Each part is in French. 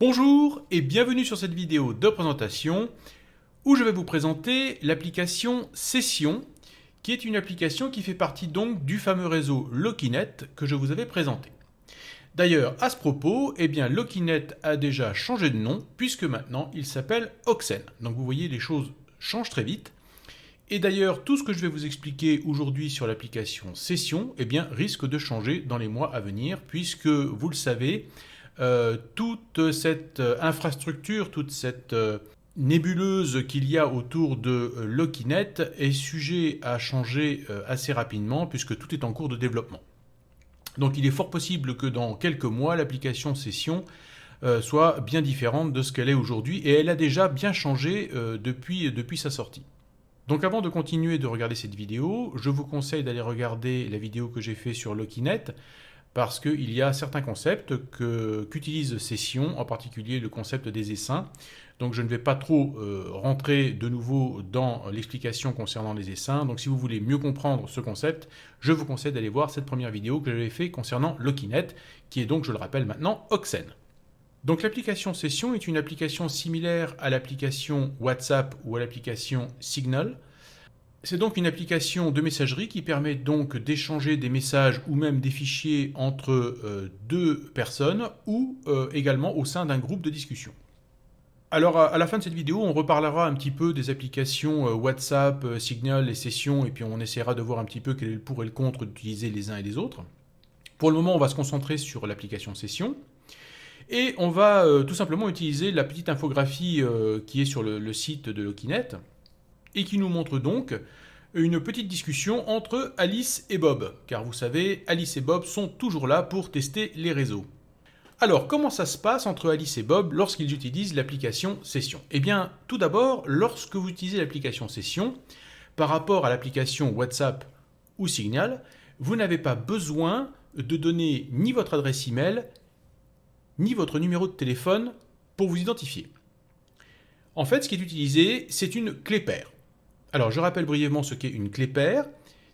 Bonjour et bienvenue sur cette vidéo de présentation où je vais vous présenter l'application Session, qui est une application qui fait partie donc du fameux réseau Lokinet que je vous avais présenté. D'ailleurs, à ce propos, Lokinet a déjà changé de nom puisque maintenant il s'appelle Oxen. Donc vous voyez, les choses changent très vite. Et d'ailleurs, tout ce que je vais vous expliquer aujourd'hui sur l'application Session risque de changer dans les mois à venir puisque, vous le savez, toute cette infrastructure, toute cette nébuleuse qu'il y a autour de Lokinet est sujet à changer assez rapidement puisque tout est en cours de développement. Donc il est fort possible que dans quelques mois, l'application Session soit bien différente de ce qu'elle est aujourd'hui et elle a déjà bien changé depuis sa sortie. Donc avant de continuer de regarder cette vidéo, je vous conseille d'aller regarder la vidéo que j'ai faite sur Lokinet parce qu'il y a certains concepts qu'utilise Session, en particulier le concept des essaims. Donc je ne vais pas trop rentrer de nouveau dans l'explication concernant les essaims. Donc si vous voulez mieux comprendre ce concept, je vous conseille d'aller voir cette première vidéo que j'avais faite concernant Lokinet, qui est donc, je le rappelle maintenant, Oxen. Donc l'application Session est une application similaire à l'application WhatsApp ou à l'application Signal. C'est donc une application de messagerie qui permet donc d'échanger des messages ou même des fichiers entre deux personnes ou également au sein d'un groupe de discussion. Alors à la fin de cette vidéo, on reparlera un petit peu des applications WhatsApp, Signal et Session et puis on essaiera de voir un petit peu quel est le pour et le contre d'utiliser les uns et les autres. Pour le moment, on va se concentrer sur l'application Session. Et on va tout simplement utiliser la petite infographie qui est sur le site de Lokinet et qui nous montre donc une petite discussion entre Alice et Bob. Car vous savez, Alice et Bob sont toujours là pour tester les réseaux. Alors, comment ça se passe entre Alice et Bob lorsqu'ils utilisent l'application Session ? Eh bien, tout d'abord, lorsque vous utilisez l'application Session, par rapport à l'application WhatsApp ou Signal, vous n'avez pas besoin de donner ni votre adresse email, ni votre numéro de téléphone pour vous identifier. En fait, ce qui est utilisé, c'est une clé paire. Alors, je rappelle brièvement ce qu'est une clé paire.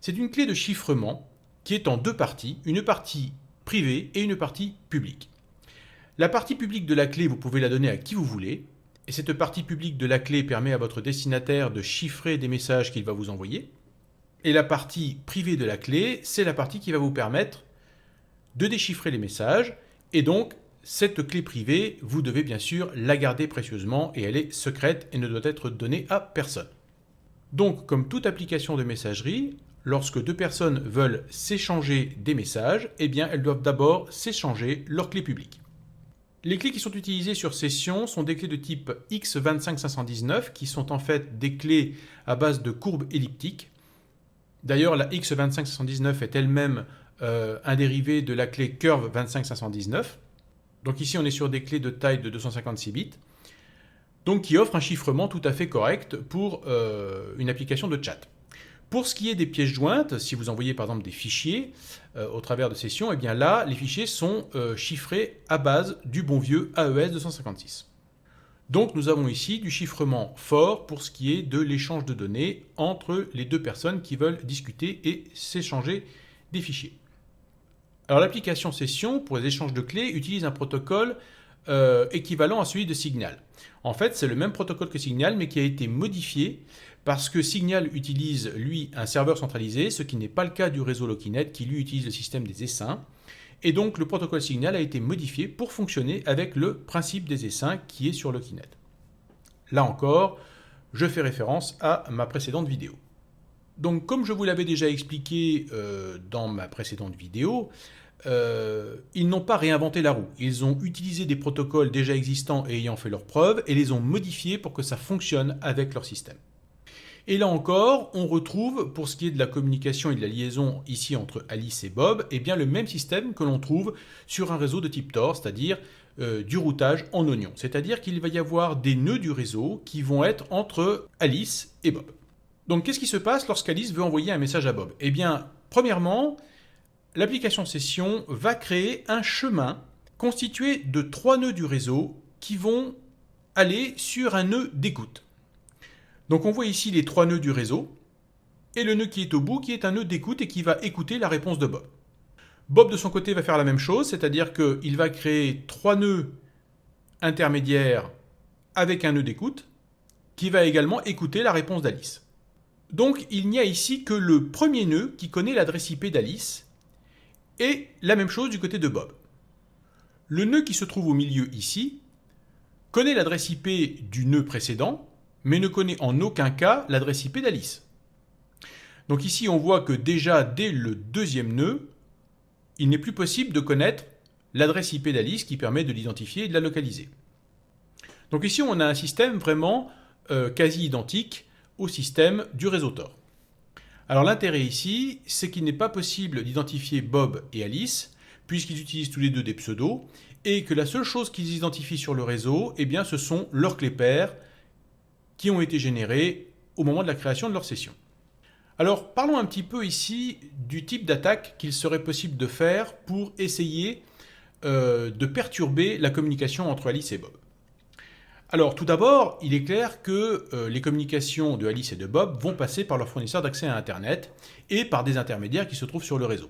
C'est une clé de chiffrement qui est en deux parties, une partie privée et une partie publique. La partie publique de la clé, vous pouvez la donner à qui vous voulez, et cette partie publique de la clé permet à votre destinataire de chiffrer des messages qu'il va vous envoyer. Et la partie privée de la clé, c'est la partie qui va vous permettre de déchiffrer les messages, et donc cette clé privée, vous devez bien sûr la garder précieusement et elle est secrète et ne doit être donnée à personne. Donc, comme toute application de messagerie, lorsque deux personnes veulent s'échanger des messages, elles doivent d'abord s'échanger leur clé publique. Les clés qui sont utilisées sur Session sont des clés de type X25519 qui sont en fait des clés à base de courbes elliptiques. D'ailleurs, la X25519 est elle-même un dérivé de la clé Curve 25519. Donc ici, on est sur des clés de taille de 256 bits, donc qui offrent un chiffrement tout à fait correct pour une application de chat. Pour ce qui est des pièces jointes, si vous envoyez par exemple des fichiers au travers de Session, là, les fichiers sont chiffrés à base du bon vieux AES 256. Donc nous avons ici du chiffrement fort pour ce qui est de l'échange de données entre les deux personnes qui veulent discuter et s'échanger des fichiers. Alors l'application Session, pour les échanges de clés, utilise un protocole équivalent à celui de Signal. En fait, c'est le même protocole que Signal, mais qui a été modifié parce que Signal utilise, lui, un serveur centralisé, ce qui n'est pas le cas du réseau Lokinet, qui lui utilise le système des essaims. Et donc le protocole Signal a été modifié pour fonctionner avec le principe des essaims qui est sur Lokinet. Là encore, je fais référence à ma précédente vidéo. Donc, comme je vous l'avais déjà expliqué dans ma précédente vidéo, ils n'ont pas réinventé la roue. Ils ont utilisé des protocoles déjà existants et ayant fait leurs preuves et les ont modifiés pour que ça fonctionne avec leur système. Et là encore, on retrouve, pour ce qui est de la communication et de la liaison ici entre Alice et Bob, le même système que l'on trouve sur un réseau de type Tor, c'est-à-dire du routage en oignon. C'est-à-dire qu'il va y avoir des nœuds du réseau qui vont être entre Alice et Bob. Donc, qu'est-ce qui se passe lorsqu'Alice veut envoyer un message à Bob ? Premièrement, l'application Session va créer un chemin constitué de 3 nœuds du réseau qui vont aller sur un nœud d'écoute. Donc, on voit ici les 3 nœuds du réseau et le nœud qui est au bout qui est un nœud d'écoute et qui va écouter la réponse de Bob. Bob, de son côté, va faire la même chose, c'est-à-dire qu'il va créer 3 nœuds intermédiaire avec un nœud d'écoute qui va également écouter la réponse d'Alice. Donc il n'y a ici que le premier nœud qui connaît l'adresse IP d'Alice et la même chose du côté de Bob. Le nœud qui se trouve au milieu ici connaît l'adresse IP du nœud précédent mais ne connaît en aucun cas l'adresse IP d'Alice. Donc ici on voit que déjà dès le deuxième nœud, il n'est plus possible de connaître l'adresse IP d'Alice qui permet de l'identifier et de la localiser. Donc ici on a un système vraiment quasi identique au système du réseau Tor. Alors l'intérêt ici, c'est qu'il n'est pas possible d'identifier Bob et Alice, puisqu'ils utilisent tous les deux des pseudos, et que la seule chose qu'ils identifient sur le réseau, eh bien, ce sont leurs clés paires qui ont été générées au moment de la création de leur session. Alors parlons un petit peu ici du type d'attaque qu'il serait possible de faire pour essayer de perturber la communication entre Alice et Bob. Alors tout d'abord, il est clair que les communications de Alice et de Bob vont passer par leur fournisseur d'accès à Internet et par des intermédiaires qui se trouvent sur le réseau.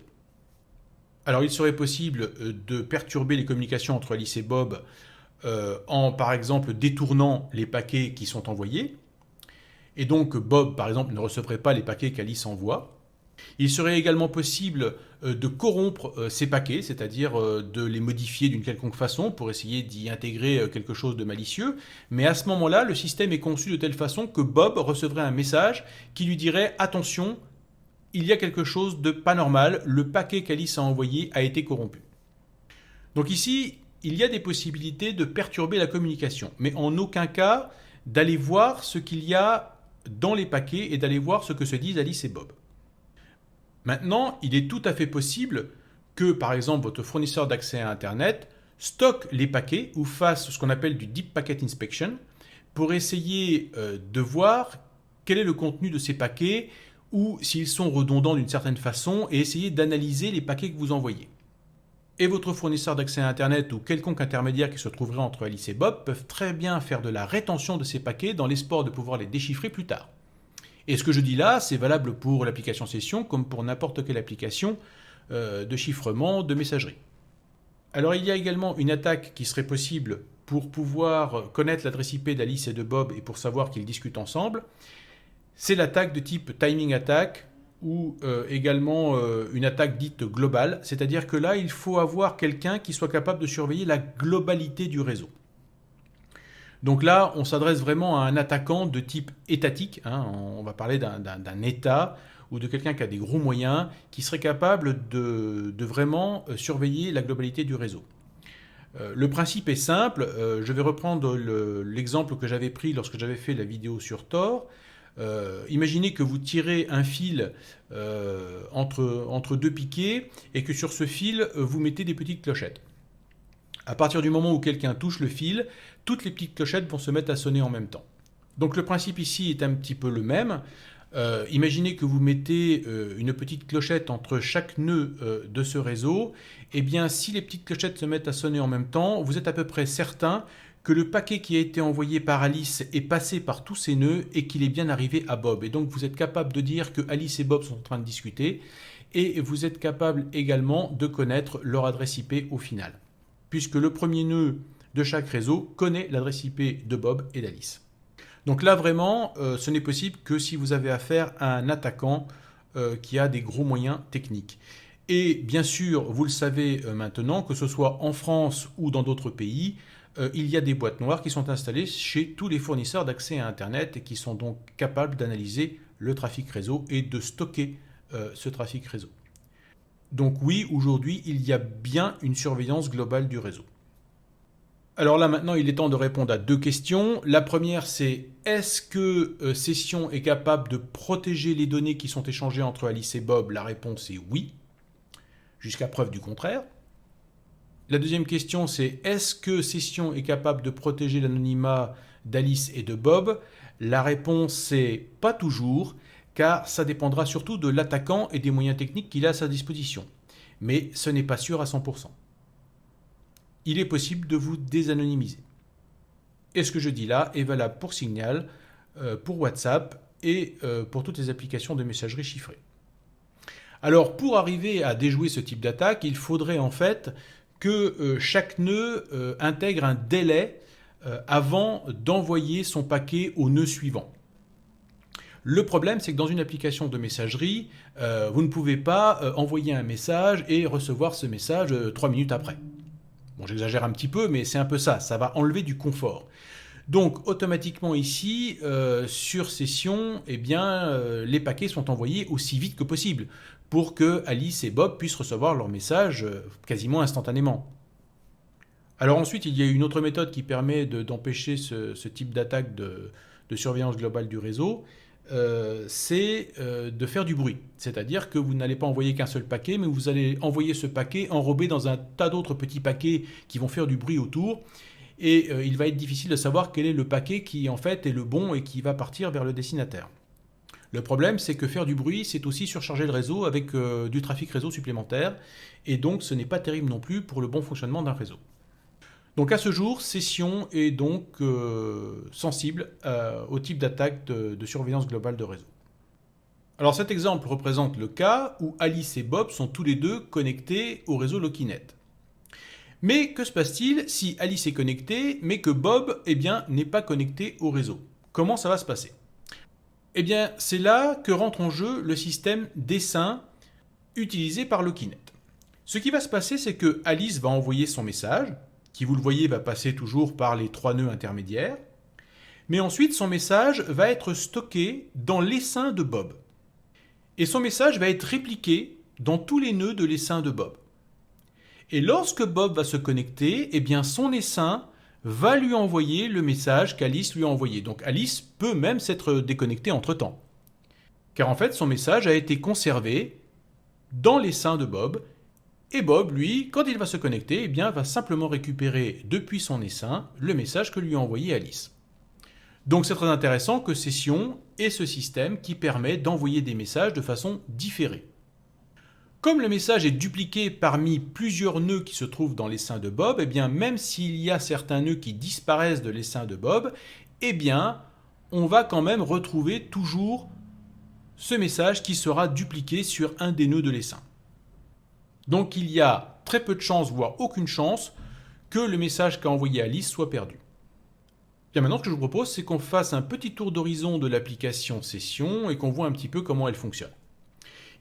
Alors il serait possible de perturber les communications entre Alice et Bob en par exemple détournant les paquets qui sont envoyés. Et donc Bob par exemple ne recevrait pas les paquets qu'Alice envoie. Il serait également possible de corrompre ces paquets, c'est-à-dire de les modifier d'une quelconque façon pour essayer d'y intégrer quelque chose de malicieux. Mais à ce moment-là, le système est conçu de telle façon que Bob recevrait un message qui lui dirait « Attention, il y a quelque chose de pas normal, le paquet qu'Alice a envoyé a été corrompu. » Donc ici, il y a des possibilités de perturber la communication, mais en aucun cas d'aller voir ce qu'il y a dans les paquets et d'aller voir ce que se disent Alice et Bob. Maintenant, il est tout à fait possible que, par exemple, votre fournisseur d'accès à Internet stocke les paquets ou fasse ce qu'on appelle du Deep Packet Inspection pour essayer de voir quel est le contenu de ces paquets ou s'ils sont redondants d'une certaine façon et essayer d'analyser les paquets que vous envoyez. Et votre fournisseur d'accès à Internet ou quelconque intermédiaire qui se trouverait entre Alice et Bob peuvent très bien faire de la rétention de ces paquets dans l'espoir de pouvoir les déchiffrer plus tard. Et ce que je dis là, c'est valable pour l'application Session comme pour n'importe quelle application de chiffrement, de messagerie. Alors il y a également une attaque qui serait possible pour pouvoir connaître l'adresse IP d'Alice et de Bob et pour savoir qu'ils discutent ensemble. C'est l'attaque de type timing attack ou également une attaque dite globale, c'est-à-dire que là, il faut avoir quelqu'un qui soit capable de surveiller la globalité du réseau. Donc là, on s'adresse vraiment à un attaquant de type étatique, on va parler d'un État ou de quelqu'un qui a des gros moyens, qui serait capable de vraiment surveiller la globalité du réseau. Le principe est simple, je vais reprendre l'exemple que j'avais pris lorsque j'avais fait la vidéo sur Tor. Imaginez que vous tirez un fil entre deux piquets et que sur ce fil, vous mettez des petites clochettes. À partir du moment où quelqu'un touche le fil, toutes les petites clochettes vont se mettre à sonner en même temps. Donc le principe ici est un petit peu le même. Imaginez que vous mettez une petite clochette entre chaque nœud de ce réseau. Eh bien, si les petites clochettes se mettent à sonner en même temps, vous êtes à peu près certain que le paquet qui a été envoyé par Alice est passé par tous ces nœuds et qu'il est bien arrivé à Bob. Et donc vous êtes capable de dire que Alice et Bob sont en train de discuter et vous êtes capable également de connaître leur adresse IP au final, puisque le premier nœud de chaque réseau connaît l'adresse IP de Bob et d'Alice. Donc là vraiment, ce n'est possible que si vous avez affaire à un attaquant qui a des gros moyens techniques. Et bien sûr, vous le savez maintenant, que ce soit en France ou dans d'autres pays, il y a des boîtes noires qui sont installées chez tous les fournisseurs d'accès à Internet et qui sont donc capables d'analyser le trafic réseau et de stocker ce trafic réseau. Donc oui, aujourd'hui, il y a bien une surveillance globale du réseau. Alors là, maintenant, il est temps de répondre à deux questions. La première, c'est est-ce que Session est capable de protéger les données qui sont échangées entre Alice et Bob? La réponse est oui, jusqu'à preuve du contraire. La deuxième question, c'est est-ce que Session est capable de protéger l'anonymat d'Alice et de Bob? La réponse est pas toujours, car ça dépendra surtout de l'attaquant et des moyens techniques qu'il a à sa disposition. Mais ce n'est pas sûr à 100%. Il est possible de vous désanonymiser. Et ce que je dis là est valable pour Signal, pour WhatsApp et pour toutes les applications de messagerie chiffrée. Alors pour arriver à déjouer ce type d'attaque, il faudrait en fait que chaque nœud intègre un délai avant d'envoyer son paquet au nœud suivant. Le problème, c'est que dans une application de messagerie, vous ne pouvez pas envoyer un message et recevoir ce message 3 minutes après. Bon, j'exagère un petit peu, mais c'est un peu ça, ça va enlever du confort. Donc, automatiquement ici, sur session, eh bien, les paquets sont envoyés aussi vite que possible pour que Alice et Bob puissent recevoir leur message quasiment instantanément. Alors ensuite, il y a une autre méthode qui permet d'empêcher ce type d'attaque de surveillance globale du réseau, c'est de faire du bruit. C'est-à-dire que vous n'allez pas envoyer qu'un seul paquet, mais vous allez envoyer ce paquet enrobé dans un tas d'autres petits paquets qui vont faire du bruit autour. Et il va être difficile de savoir quel est le paquet qui en fait est le bon et qui va partir vers le destinataire. Le problème, c'est que faire du bruit, c'est aussi surcharger le réseau avec du trafic réseau supplémentaire. Et donc, ce n'est pas terrible non plus pour le bon fonctionnement d'un réseau. Donc à ce jour, Session est donc sensible au type d'attaque de surveillance globale de réseau. Alors cet exemple représente le cas où Alice et Bob sont tous les deux connectés au réseau Lokinet. Mais que se passe-t-il si Alice est connectée, mais que Bob n'est pas connecté au réseau? Comment ça va se passer? Eh bien, c'est là que rentre en jeu le système d'essaim utilisé par Lokinet. Ce qui va se passer, c'est que Alice va envoyer son message, qui, vous le voyez, va passer toujours par les 3 nœuds intermédiaires. Mais ensuite, son message va être stocké dans l'essaim de Bob. Et son message va être répliqué dans tous les nœuds de l'essaim de Bob. Et lorsque Bob va se connecter, eh bien son essaim va lui envoyer le message qu'Alice lui a envoyé. Donc Alice peut même s'être déconnectée entre-temps. Car en fait, son message a été conservé dans l'essaim de Bob. Et Bob, lui, quand il va se connecter, eh bien, va simplement récupérer depuis son essaim le message que lui a envoyé Alice. Donc c'est très intéressant que Session ait ce système qui permet d'envoyer des messages de façon différée. Comme le message est dupliqué parmi plusieurs nœuds qui se trouvent dans l'essaim de Bob, eh bien, même s'il y a certains nœuds qui disparaissent de l'essaim de Bob, eh bien, on va quand même retrouver toujours ce message qui sera dupliqué sur un des nœuds de l'essaim. Donc il y a très peu de chances, voire aucune chance, que le message qu'a envoyé Alice soit perdu. Bien maintenant, ce que je vous propose, c'est qu'on fasse un petit tour d'horizon de l'application Session et qu'on voit un petit peu comment elle fonctionne.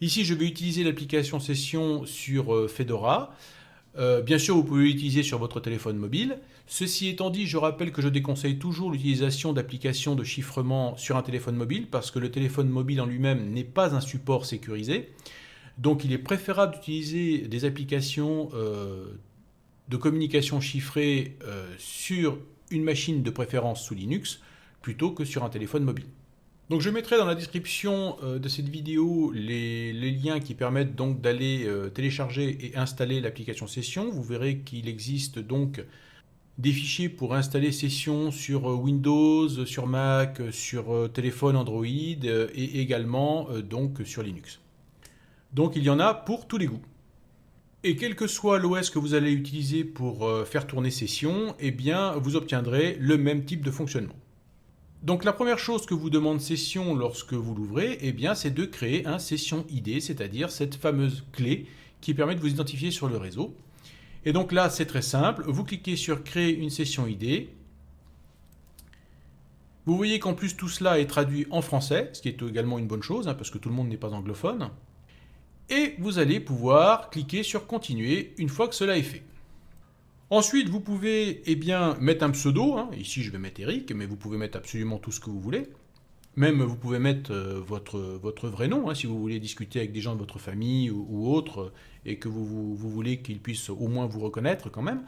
Ici, je vais utiliser l'application Session sur Fedora. Bien sûr, vous pouvez l'utiliser sur votre téléphone mobile. Ceci étant dit, je rappelle que je déconseille toujours l'utilisation d'applications de chiffrement sur un téléphone mobile parce que le téléphone mobile en lui-même n'est pas un support sécurisé. Donc il est préférable d'utiliser des applications de communication chiffrée sur une machine de préférence sous Linux plutôt que sur un téléphone mobile. Donc je mettrai dans la description de cette vidéo les liens qui permettent donc d'aller télécharger et installer l'application Session. Vous verrez qu'il existe donc des fichiers pour installer Session sur Windows, sur Mac, sur téléphone Android et également donc sur Linux. Donc il y en a pour tous les goûts. Et quel que soit l'OS que vous allez utiliser pour faire tourner Session, eh bien vous obtiendrez le même type de fonctionnement. Donc la première chose que vous demande Session lorsque vous l'ouvrez, eh bien c'est de créer un Session ID, c'est-à-dire cette fameuse clé qui permet de vous identifier sur le réseau. Et donc là c'est très simple, vous cliquez sur créer une Session ID. Vous voyez qu'en plus tout cela est traduit en français, ce qui est également une bonne chose, parce que tout le monde n'est pas anglophone. Et vous allez pouvoir cliquer sur continuer une fois que cela est fait. Ensuite, vous pouvez mettre un pseudo. Ici, je vais mettre Eric, mais vous pouvez mettre absolument tout ce que vous voulez. Même, vous pouvez mettre votre vrai nom, si vous voulez discuter avec des gens de votre famille ou autres, et que vous voulez qu'ils puissent au moins vous reconnaître quand même.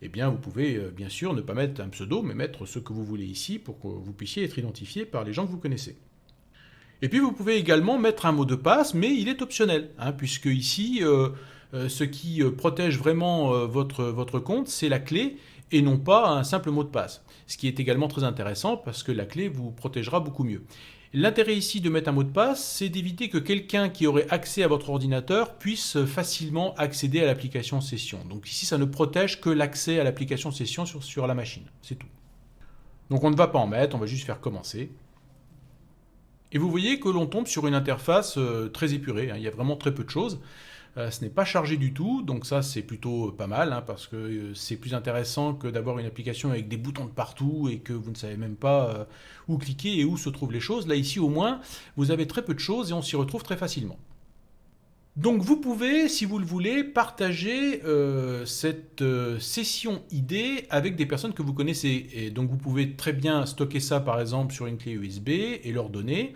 Eh bien, vous pouvez bien sûr ne pas mettre un pseudo, mais mettre ce que vous voulez ici pour que vous puissiez être identifié par les gens que vous connaissez. Et puis vous pouvez également mettre un mot de passe, mais il est optionnel, puisque ici, ce qui protège vraiment votre compte, c'est la clé et non pas un simple mot de passe. Ce qui est également très intéressant parce que la clé vous protégera beaucoup mieux. L'intérêt ici de mettre un mot de passe, c'est d'éviter que quelqu'un qui aurait accès à votre ordinateur puisse facilement accéder à l'application Session. Donc ici, ça ne protège que l'accès à l'application Session sur la machine, c'est tout. Donc on ne va pas en mettre, on va juste faire commencer. Et vous voyez que l'on tombe sur une interface très épurée, il y a vraiment très peu de choses. Ce n'est pas chargé du tout, donc ça c'est plutôt pas mal, hein, parce que c'est plus intéressant que d'avoir une application avec des boutons de partout et que vous ne savez même pas où cliquer et où se trouvent les choses. Là ici au moins, vous avez très peu de choses et on s'y retrouve très facilement. Donc vous pouvez, si vous le voulez, partager cette session ID avec des personnes que vous connaissez. Et donc vous pouvez très bien stocker ça par exemple sur une clé USB et leur donner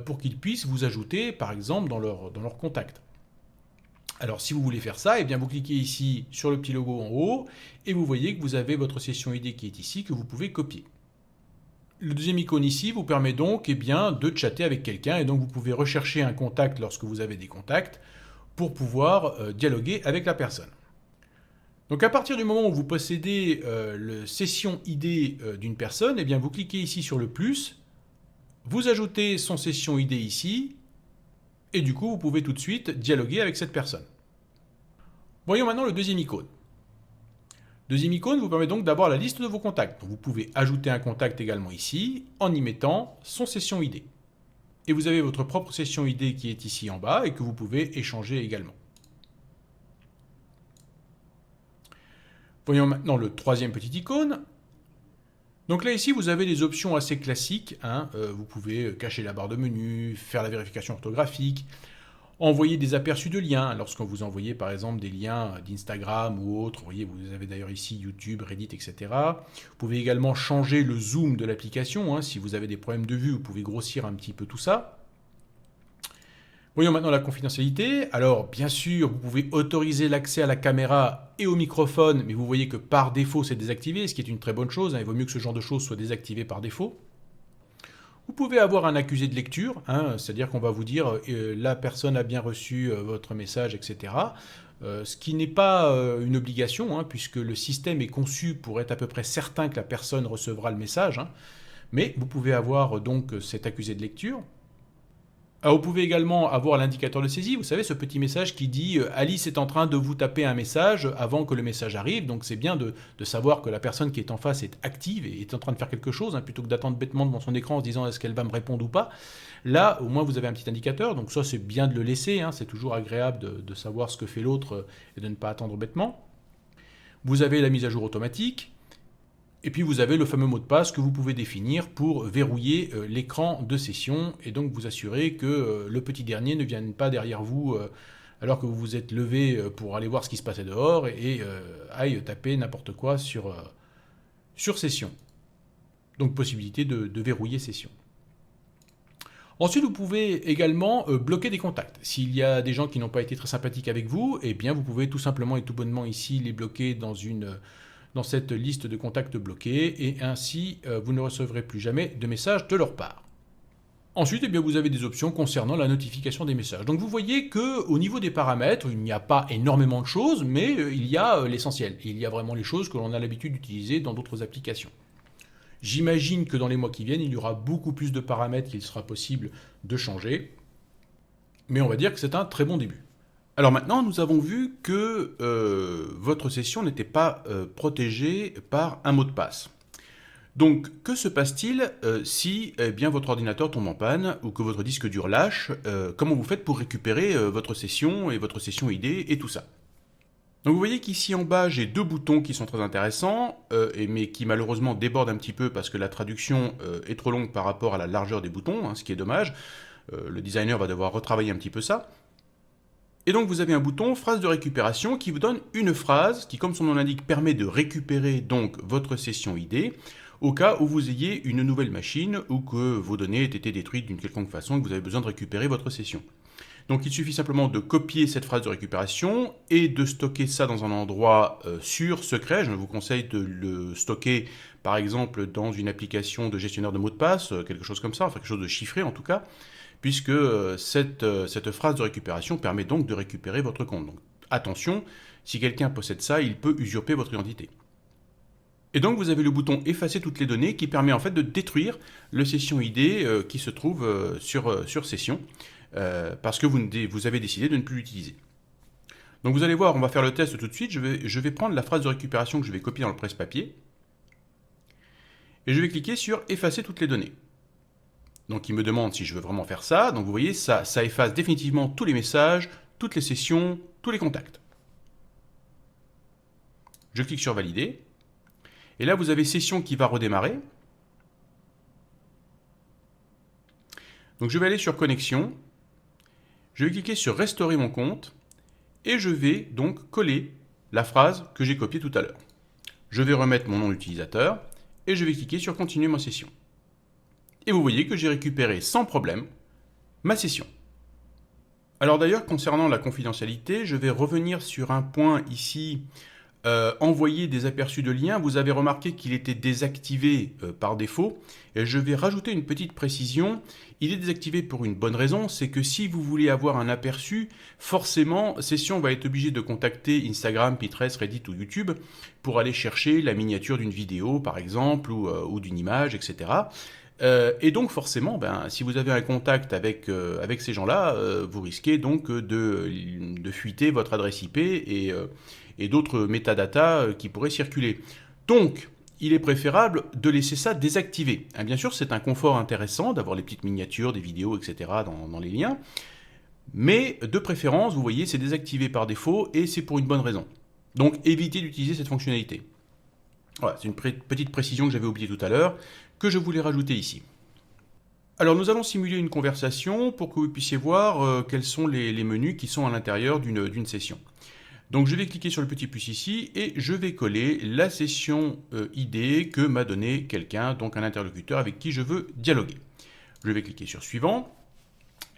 pour qu'ils puissent vous ajouter par exemple dans leur contact. Alors si vous voulez faire ça, eh bien vous cliquez ici sur le petit logo en haut et vous voyez que vous avez votre session ID qui est ici que vous pouvez copier. Le deuxième icône ici vous permet donc de chatter avec quelqu'un et donc vous pouvez rechercher un contact lorsque vous avez des contacts pour pouvoir dialoguer avec la personne. Donc à partir du moment où vous possédez le session ID d'une personne, eh bien vous cliquez ici sur le plus, vous ajoutez son session ID ici et du coup vous pouvez tout de suite dialoguer avec cette personne. Voyons maintenant le deuxième icône. Deuxième icône vous permet donc d'avoir la liste de vos contacts. Donc vous pouvez ajouter un contact également ici en y mettant son session ID. Et vous avez votre propre session ID qui est ici en bas et que vous pouvez échanger également. Voyons maintenant le troisième petit icône. Donc là ici vous avez des options assez classiques, hein. Vous pouvez cacher la barre de menu, faire la vérification orthographique, envoyer des aperçus de liens lorsqu'on vous envoyez par exemple des liens d'Instagram ou autres. Vous voyez, vous avez d'ailleurs ici YouTube, Reddit, etc. Vous pouvez également changer le zoom de l'application, hein. Si vous avez des problèmes de vue, vous pouvez grossir un petit peu tout ça. Voyons maintenant la confidentialité. Alors bien sûr, vous pouvez autoriser l'accès à la caméra et au microphone, mais vous voyez que par défaut c'est désactivé, ce qui est une très bonne chose, hein. Il vaut mieux que ce genre de choses soit désactivé par défaut. Vous pouvez avoir un accusé de lecture, hein, c'est-à-dire qu'on va vous dire la personne a bien reçu votre message, etc. Ce qui n'est pas une obligation, hein, puisque le système est conçu pour être à peu près certain que la personne recevra le message. Hein. Mais vous pouvez avoir donc cet accusé de lecture. Alors, vous pouvez également avoir l'indicateur de saisie, vous savez, ce petit message qui dit Alice est en train de vous taper un message avant que le message arrive. Donc c'est bien de savoir que la personne qui est en face est active et est en train de faire quelque chose, hein, plutôt que d'attendre bêtement devant son écran en se disant est-ce qu'elle va me répondre ou pas. Là, au moins, vous avez un petit indicateur, donc ça c'est bien de le laisser, hein, c'est toujours agréable de savoir ce que fait l'autre et de ne pas attendre bêtement. Vous avez la mise à jour automatique. Et puis vous avez le fameux mot de passe que vous pouvez définir pour verrouiller l'écran de session et donc vous assurer que le petit dernier ne vienne pas derrière vous alors que vous vous êtes levé pour aller voir ce qui se passait dehors et aille taper n'importe quoi sur session. Donc possibilité de verrouiller session. Ensuite, vous pouvez également bloquer des contacts. S'il y a des gens qui n'ont pas été très sympathiques avec vous, eh bien vous pouvez tout simplement et tout bonnement ici les bloquer dans cette liste de contacts bloqués et ainsi vous ne recevrez plus jamais de messages de leur part. Ensuite, eh bien, vous avez des options concernant la notification des messages. Donc vous voyez qu'au niveau des paramètres, il n'y a pas énormément de choses, mais il y a l'essentiel. Il y a vraiment les choses que l'on a l'habitude d'utiliser dans d'autres applications. J'imagine que dans les mois qui viennent, il y aura beaucoup plus de paramètres qu'il sera possible de changer. Mais on va dire que c'est un très bon début. Alors maintenant, nous avons vu que votre session n'était pas protégée par un mot de passe. Donc, que se passe-t-il si bien votre ordinateur tombe en panne ou que votre disque dur lâche? Comment vous faites pour récupérer votre session et votre session ID et tout ça? Donc vous voyez qu'ici en bas, j'ai deux boutons qui sont très intéressants, mais qui malheureusement débordent un petit peu parce que la traduction est trop longue par rapport à la largeur des boutons, hein, ce qui est dommage. Le designer va devoir retravailler un petit peu ça. Et donc vous avez un bouton phrase de récupération qui vous donne une phrase qui, comme son nom l'indique, permet de récupérer donc votre session ID au cas où vous ayez une nouvelle machine ou que vos données aient été détruites d'une quelconque façon et que vous avez besoin de récupérer votre session. Donc il suffit simplement de copier cette phrase de récupération et de stocker ça dans un endroit sûr, secret. Je vous conseille de le stocker par exemple dans une application de gestionnaire de mots de passe, quelque chose comme ça, enfin quelque chose de chiffré en tout cas, puisque cette phrase de récupération permet donc de récupérer votre compte. Donc attention, si quelqu'un possède ça, il peut usurper votre identité. Et donc vous avez le bouton effacer toutes les données qui permet en fait de détruire le session ID qui se trouve sur session parce que vous avez décidé de ne plus l'utiliser. Donc vous allez voir, on va faire le test tout de suite. Je vais prendre la phrase de récupération que je vais copier dans le presse-papier et je vais cliquer sur effacer toutes les données. Donc il me demande si je veux vraiment faire ça. Donc vous voyez, ça efface définitivement tous les messages, toutes les sessions, tous les contacts. Je clique sur Valider. Et là, vous avez Session qui va redémarrer. Donc je vais aller sur Connexion. Je vais cliquer sur Restaurer mon compte. Et je vais donc coller la phrase que j'ai copiée tout à l'heure. Je vais remettre mon nom d'utilisateur. Et je vais cliquer sur Continuer ma session. Et vous voyez que j'ai récupéré sans problème ma session. Alors d'ailleurs, concernant la confidentialité, je vais revenir sur un point ici. Envoyer des aperçus de liens, vous avez remarqué qu'il était désactivé par défaut. Et je vais rajouter une petite précision. Il est désactivé pour une bonne raison, c'est que si vous voulez avoir un aperçu, forcément, Session va être obligé de contacter Instagram, Pinterest, Reddit ou YouTube pour aller chercher la miniature d'une vidéo, par exemple, ou d'une image, etc. Et donc forcément, si vous avez un contact avec ces gens-là, vous risquez donc de fuiter votre adresse IP et d'autres métadatas qui pourraient circuler. Donc, il est préférable de laisser ça désactivé. Bien sûr, c'est un confort intéressant d'avoir les petites miniatures, des vidéos, etc. dans les liens. Mais de préférence, vous voyez, c'est désactivé par défaut et c'est pour une bonne raison. Donc, évitez d'utiliser cette fonctionnalité. Voilà, c'est une petite précision que j'avais oubliée tout à l'heure, que je voulais rajouter ici. Alors, nous allons simuler une conversation pour que vous puissiez voir quels sont les menus qui sont à l'intérieur d'une session. Donc je vais cliquer sur le petit plus ici et je vais coller la session ID que m'a donné quelqu'un, donc un interlocuteur avec qui je veux dialoguer. Je vais cliquer sur suivant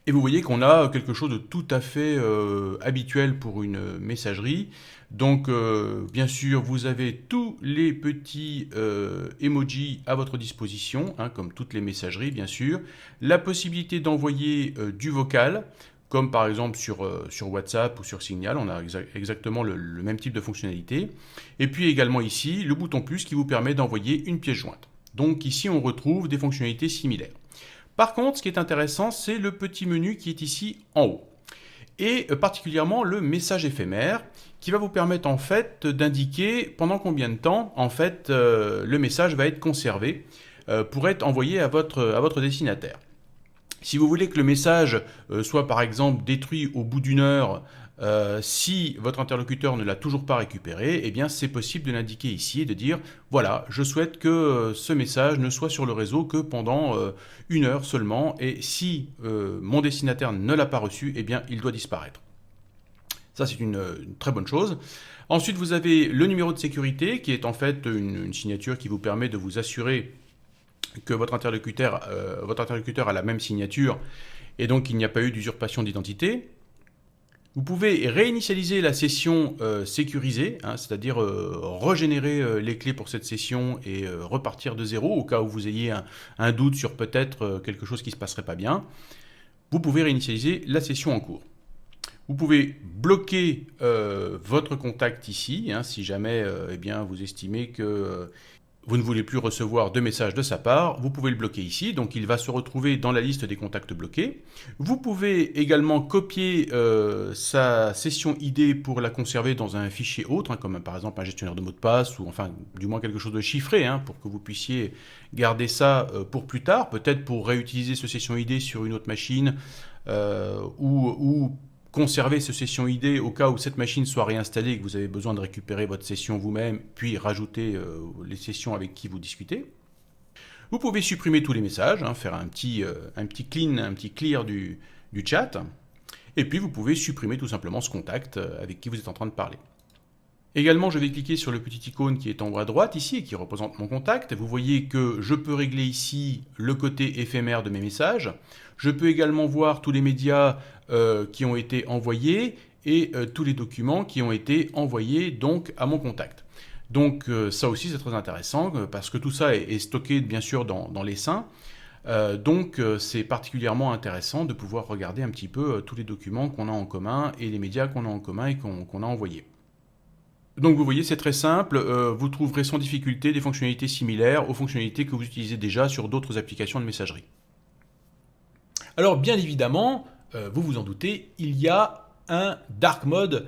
et vous voyez qu'on a quelque chose de tout à fait habituel pour une messagerie. Donc bien sûr vous avez tous les petits emojis à votre disposition, comme toutes les messageries bien sûr. La possibilité d'envoyer du vocal. Comme par exemple sur WhatsApp ou sur Signal, on a exactement le même type de fonctionnalité. Et puis également ici, le bouton plus qui vous permet d'envoyer une pièce jointe. Donc ici, on retrouve des fonctionnalités similaires. Par contre, ce qui est intéressant, c'est le petit menu qui est ici en haut. Et particulièrement le message éphémère qui va vous permettre en fait d'indiquer pendant combien de temps en fait le message va être conservé pour être envoyé à votre destinataire. Si vous voulez que le message soit par exemple détruit au bout d'une heure, si votre interlocuteur ne l'a toujours pas récupéré, eh bien c'est possible de l'indiquer ici et de dire voilà, je souhaite que ce message ne soit sur le réseau que pendant une heure seulement et si mon destinataire ne l'a pas reçu, eh bien il doit disparaître. Ça c'est une très bonne chose. Ensuite vous avez le numéro de sécurité qui est en fait une signature qui vous permet de vous assurer que votre interlocuteur a la même signature et donc il n'y a pas eu d'usurpation d'identité. Vous pouvez réinitialiser la session sécurisée, c'est-à-dire régénérer les clés pour cette session et repartir de zéro au cas où vous ayez un doute sur peut-être quelque chose qui ne se passerait pas bien. Vous pouvez réinitialiser la session en cours. Vous pouvez bloquer votre contact ici, si jamais vous estimez que vous ne voulez plus recevoir de messages de sa part, vous pouvez le bloquer ici, donc il va se retrouver dans la liste des contacts bloqués. Vous pouvez également copier sa session ID pour la conserver dans un fichier autre, comme par exemple un gestionnaire de mots de passe, ou enfin du moins quelque chose de chiffré, pour que vous puissiez garder ça pour plus tard, peut-être pour réutiliser ce session ID sur une autre machine, ou conserver ce session ID au cas où cette machine soit réinstallée et que vous avez besoin de récupérer votre session vous-même, puis rajouter les sessions avec qui vous discutez. Vous pouvez supprimer tous les messages, faire un petit clean, un petit clear du chat. Et puis vous pouvez supprimer tout simplement ce contact avec qui vous êtes en train de parler. Également, je vais cliquer sur le petit icône qui est en haut à droite ici et qui représente mon contact. Vous voyez que je peux régler ici le côté éphémère de mes messages. Je peux également voir tous les médias qui ont été envoyés et tous les documents qui ont été envoyés donc à mon contact. Donc ça aussi c'est très intéressant parce que tout ça est stocké bien sûr dans l'essaim. Donc c'est particulièrement intéressant de pouvoir regarder un petit peu tous les documents qu'on a en commun et les médias qu'on a en commun et qu'on a envoyés. Donc vous voyez, c'est très simple, vous trouverez sans difficulté des fonctionnalités similaires aux fonctionnalités que vous utilisez déjà sur d'autres applications de messagerie. Alors bien évidemment, vous vous en doutez, il y a un dark mode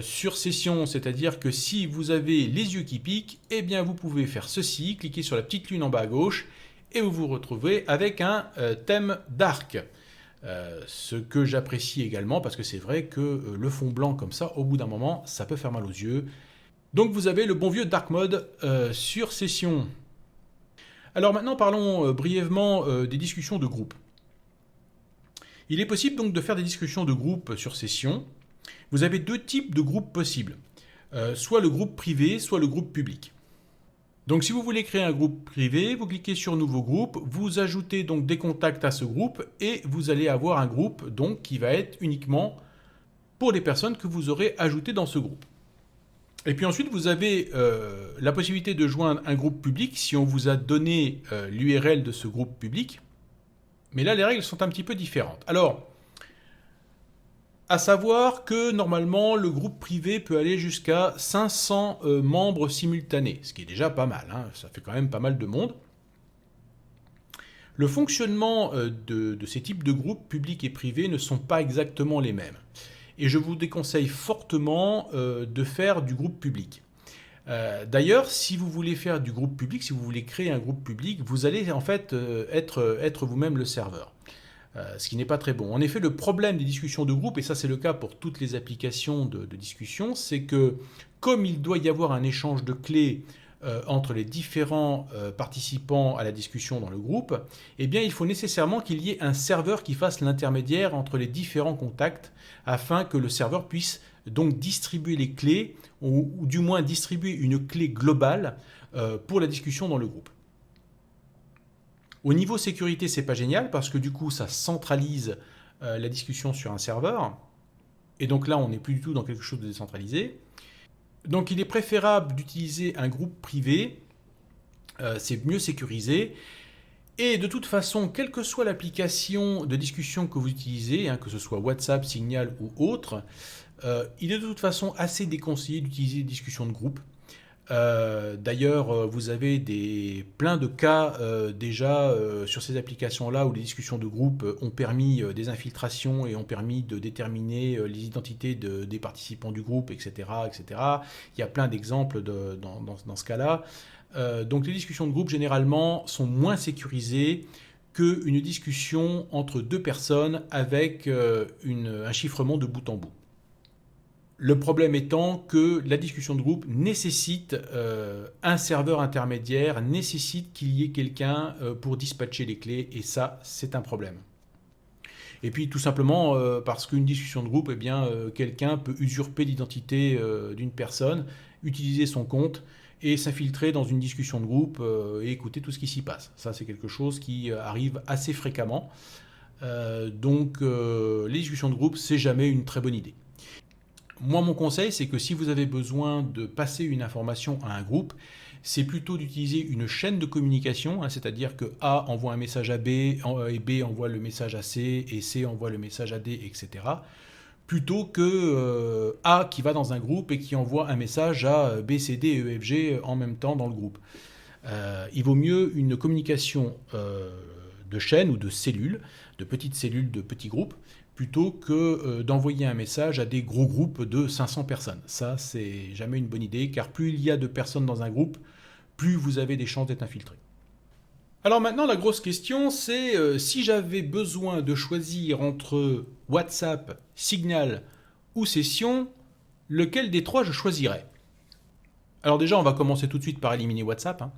sur session, c'est-à-dire que si vous avez les yeux qui piquent, eh bien vous pouvez faire ceci, cliquer sur la petite lune en bas à gauche et vous vous retrouvez avec un thème dark. Ce que j'apprécie également, parce que c'est vrai que le fond blanc comme ça, au bout d'un moment, ça peut faire mal aux yeux. Donc vous avez le bon vieux Dark Mode sur Session. Alors maintenant parlons brièvement des discussions de groupe. Il est possible donc de faire des discussions de groupe sur Session. Vous avez deux types de groupes possibles. Soit le groupe privé, soit le groupe public. Donc si vous voulez créer un groupe privé, vous cliquez sur Nouveau groupe, vous ajoutez donc des contacts à ce groupe et vous allez avoir un groupe donc qui va être uniquement pour les personnes que vous aurez ajoutées dans ce groupe. Et puis ensuite vous avez la possibilité de joindre un groupe public si on vous a donné l'URL de ce groupe public. Mais là les règles sont un petit peu différentes. Alors, à savoir que normalement le groupe privé peut aller jusqu'à 500 membres simultanés, ce qui est déjà pas mal, hein, ça fait quand même pas mal de monde. Le fonctionnement de ces types de groupes publics et privés ne sont pas exactement les mêmes. Et je vous déconseille fortement de faire du groupe public. D'ailleurs, si vous voulez faire du groupe public, si vous voulez créer un groupe public, vous allez en fait être vous-même le serveur. Ce qui n'est pas très bon. En effet, le problème des discussions de groupe, et ça c'est le cas pour toutes les applications de discussion, c'est que comme il doit y avoir un échange de clés entre les différents participants à la discussion dans le groupe, eh bien il faut nécessairement qu'il y ait un serveur qui fasse l'intermédiaire entre les différents contacts afin que le serveur puisse donc distribuer les clés ou du moins distribuer une clé globale pour la discussion dans le groupe. Au niveau sécurité, c'est pas génial parce que du coup, ça centralise la discussion sur un serveur. Et donc là, on n'est plus du tout dans quelque chose de décentralisé. Donc il est préférable d'utiliser un groupe privé. C'est mieux sécurisé. Et de toute façon, quelle que soit l'application de discussion que vous utilisez, hein, que ce soit WhatsApp, Signal ou autre, il est de toute façon assez déconseillé d'utiliser des discussions de groupe. D'ailleurs, vous avez plein de cas déjà sur ces applications-là où les discussions de groupe ont permis des infiltrations et ont permis de déterminer les identités des participants du groupe, etc., etc. Il y a plein d'exemples dans ce cas-là. Donc les discussions de groupe, généralement, sont moins sécurisées qu'une discussion entre deux personnes avec un chiffrement de bout en bout. Le problème étant que la discussion de groupe nécessite un serveur intermédiaire, nécessite qu'il y ait quelqu'un pour dispatcher les clés, et ça, c'est un problème. Et puis tout simplement parce qu'une discussion de groupe, eh bien, quelqu'un peut usurper l'identité d'une personne, utiliser son compte et s'infiltrer dans une discussion de groupe et écouter tout ce qui s'y passe. Ça, c'est quelque chose qui arrive assez fréquemment. Donc les discussions de groupe, c'est jamais une très bonne idée. Moi, mon conseil, c'est que si vous avez besoin de passer une information à un groupe, c'est plutôt d'utiliser une chaîne de communication, hein, c'est-à-dire que A envoie un message à B, et B envoie le message à C, et C envoie le message à D, etc. Plutôt que A qui va dans un groupe et qui envoie un message à B, C, D et E, F, G en même temps dans le groupe. Il vaut mieux une communication de chaîne ou de cellules, de petites cellules, de petits groupes, plutôt que d'envoyer un message à des gros groupes de 500 personnes. Ça, c'est jamais une bonne idée, car plus il y a de personnes dans un groupe, plus vous avez des chances d'être infiltré. Alors maintenant, la grosse question, c'est si j'avais besoin de choisir entre WhatsApp, Signal ou Session, lequel des trois je choisirais ? Alors déjà, on va commencer tout de suite par éliminer WhatsApp, hein.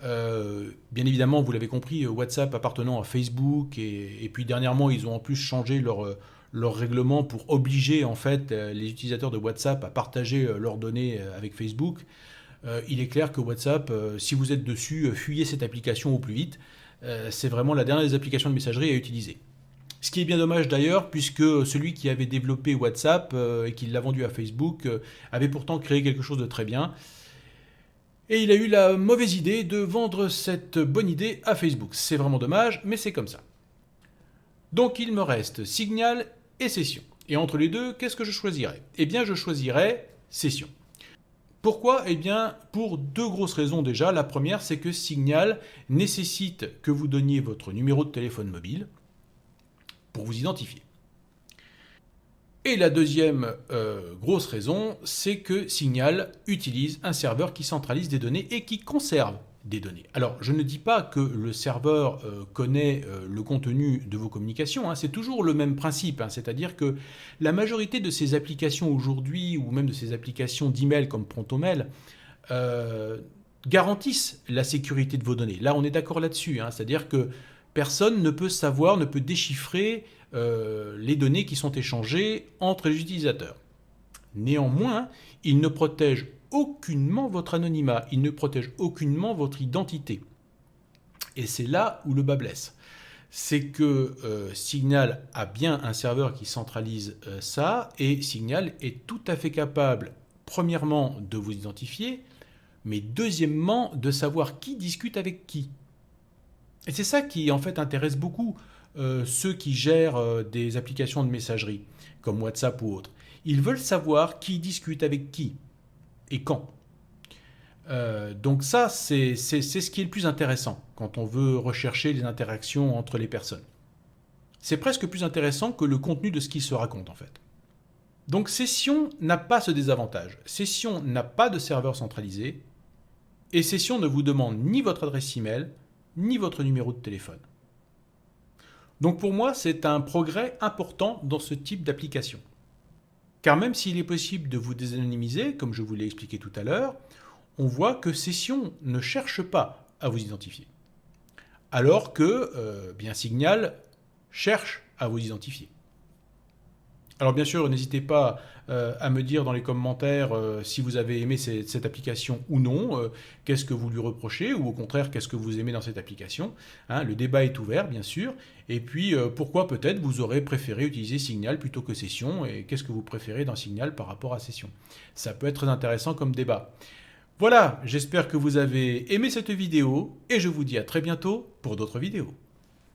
Bien évidemment, vous l'avez compris, WhatsApp appartenant à Facebook et puis dernièrement, ils ont en plus changé leur règlement pour obliger en fait les utilisateurs de WhatsApp à partager leurs données avec Facebook. Il est clair que WhatsApp, si vous êtes dessus, fuyez cette application au plus vite. C'est vraiment la dernière des applications de messagerie à utiliser. Ce qui est bien dommage d'ailleurs, puisque celui qui avait développé WhatsApp et qui l'a vendu à Facebook avait pourtant créé quelque chose de très bien. Et il a eu la mauvaise idée de vendre cette bonne idée à Facebook. C'est vraiment dommage, mais c'est comme ça. Donc il me reste Signal et Session. Et entre les deux, qu'est-ce que je choisirais ? Eh bien, je choisirais Session. Pourquoi ? Eh bien, pour deux grosses raisons déjà. La première, c'est que Signal nécessite que vous donniez votre numéro de téléphone mobile pour vous identifier. Et la deuxième grosse raison, c'est que Signal utilise un serveur qui centralise des données et qui conserve des données. Alors, je ne dis pas que le serveur connaît le contenu de vos communications, hein, c'est toujours le même principe, hein, c'est-à-dire que la majorité de ces applications aujourd'hui, ou même de ces applications d'email comme ProntoMail, garantissent la sécurité de vos données. Là, on est d'accord là-dessus, hein, c'est-à-dire que personne ne peut savoir, ne peut déchiffrer les données qui sont échangées entre les utilisateurs. Néanmoins, ils ne protègent aucunement votre anonymat, ils ne protègent aucunement votre identité. Et c'est là où le bât blesse. C'est que Signal a bien un serveur qui centralise ça, et Signal est tout à fait capable, premièrement, de vous identifier, mais deuxièmement, de savoir qui discute avec qui. Et c'est ça qui, en fait, intéresse beaucoup ceux qui gèrent des applications de messagerie, comme WhatsApp ou autres. Ils veulent savoir qui discute avec qui et quand. Donc ça, c'est ce qui est le plus intéressant quand on veut rechercher les interactions entre les personnes. C'est presque plus intéressant que le contenu de ce qui se raconte, en fait. Donc Session n'a pas ce désavantage. Session n'a pas de serveur centralisé, et Session ne vous demande ni votre adresse email, ni votre numéro de téléphone. Donc pour moi, c'est un progrès important dans ce type d'application. Car même s'il est possible de vous désanonymiser, comme je vous l'ai expliqué tout à l'heure, on voit que Session ne cherche pas à vous identifier. Alors que bien Signal cherche à vous identifier. Alors bien sûr, n'hésitez pas à me dire dans les commentaires si vous avez aimé cette application ou non, qu'est-ce que vous lui reprochez, ou au contraire, qu'est-ce que vous aimez dans cette application. Hein, le débat est ouvert, bien sûr. Et puis, pourquoi peut-être vous aurez préféré utiliser Signal plutôt que Session, et qu'est-ce que vous préférez dans Signal par rapport à Session. Ça peut être très intéressant comme débat. Voilà, j'espère que vous avez aimé cette vidéo, et je vous dis à très bientôt pour d'autres vidéos.